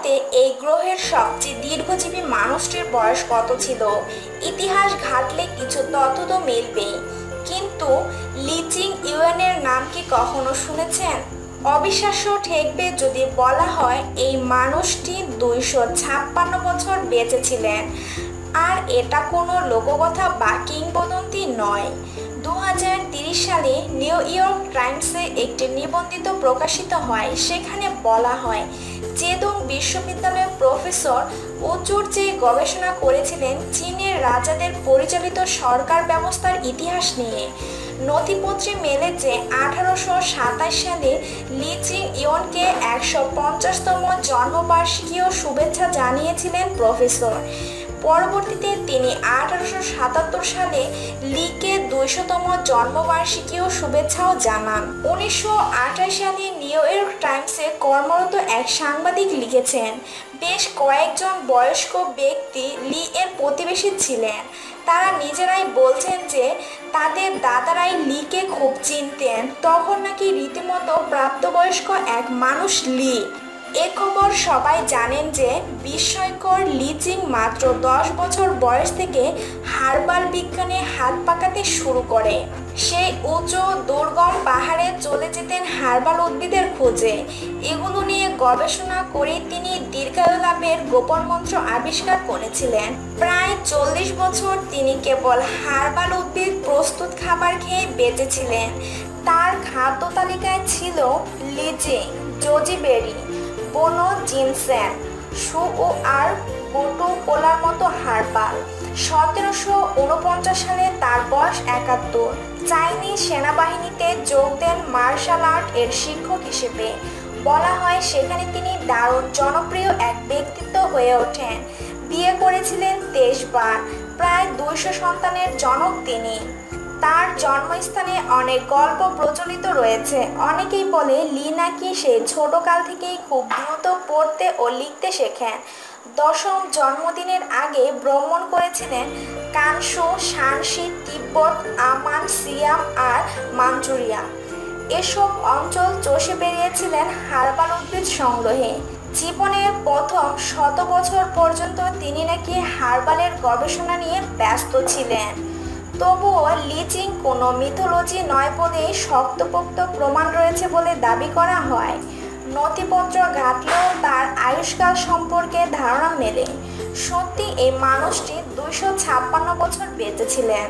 মতে এই গ্রহের সবচেয়ে দীর্ঘজীবী মানুষটির বয়স কত ছিল? ইতিহাস ঘাটলে কিছু তথ্য তো মিলবেই, কিন্তু লি চিং ইউয়েনের নাম কি কখনো শুনেছেন? অবিশ্বাস্য ঠেকবে যদি বলা হয় এই মানুষটি 256 বছর বেঁচে ছিলেন। আর এটা কোনো লোককথা বা কিংবদন্তি নয়। 2030 সালে নিউ ইয়র্ক টাইমসে একটি নিবন্ধিত প্রকাশিত হয়। সেখানে বলা হয় জেদং বিশ্ববিদ্যালয়ের প্রফেসর উচুর যে গবেষণা করেছিলেন চীনের রাজাদের পরিচালিত সরকার ব্যবস্থার ইতিহাস নিয়ে। নথিপত্রে মেলে যে 1827 সালে লি চিং ইয়নকে 150তম জন্মবার্ষিকী শুভেচ্ছা জানিয়েছিলেন প্রফেসর। পরবর্তীতে তিনি 1877 সালে লিকে 200তম জন্মবার্ষিকী শুভেচ্ছাও জানান। 1928 সালে নিউ ইয়র্ক টাইমসে কর্মরত এক সাংবাদিক লিখেছেন, বেশ কয়েকজন বয়স্ক ব্যক্তি লি এর প্রতিবেশী ছিলেন। তারা নিজেরাই বলছেন যে তাদের দাদারাই লিকে খুব চিনতেন। তখন নাকি রীতিমতো প্রাপ্তবয়স্ক এক মানুষ লি। এ খবর সবাই জানেন যে বিস্ময়কর লি চিং মাত্র 10 বছর বয়স থেকে হার্বাল বিজ্ঞানে হাত পাকাতে শুরু করে। সেই উঁচু দুর্গম পাহাড়ে চলে যেতেন হার্বাল উদ্ভিদের খোঁজে। এগুলো নিয়ে গবেষণা করে তিনি দীর্ঘায়ু লাভের গোপন মন্ত্র আবিষ্কার করেছিলেন। প্রায় 40 বছর তিনি কেবল হার্বাল উদ্ভিদ প্রস্তুত খাবার খেয়ে বেঁচেছিলেন। তার খাদ্য তালিকায় ছিল লিচিং, জোজিবেরি, বোনো জিনসেন, সু ও আর বুটু কোলার মতো হার্বাল। 1749 সালে তার বয়স 71। চাইনিজ সেনাবাহিনীতে যোগ দেন মার্শাল আর্ট এর শিক্ষক হিসেবে। বলা হয় সেখানে তিনি দারুণ জনপ্রিয় এক ব্যক্তিত্ব হয়ে ওঠেন। বিয়ে করেছিলেন 23 বার। প্রায় 200 সন্তানের জনক তিনি। তার জন্মস্থানে অনেক গল্প প্রচলিত রয়েছে। অনেকেই বলে লি নাকি সেই ছোটকাল থেকেই খুব দ্রুত পড়তে ও লিখতে শেখেন। 10ম জন্মদিনের আগে ভ্রমণ করেছিলেন কানসু, শানসি, তিব্বত, আমান, সিয়াম আর মাঞ্চুরিয়া। এসব অঞ্চল চষে বেরিয়েছিলেন হার্বাল উদ্ভিদ সংগ্রহে। জীবনের প্রথম 100 বছর পর্যন্ত তিনি নাকি হার্বালের গবেষণা নিয়ে ব্যস্ত ছিলেন। তবুও লি চিং কোনো মিথোলজি নয় বলেই শক্তপোক্ত প্রমাণ রয়েছে বলে দাবি করা হয়। নথিপত্র ঘাটলেও তার আয়ুষ্কাল সম্পর্কে ধারণা মেলে। সত্যি এই মানুষটি 256 বছর বেঁচে ছিলেন।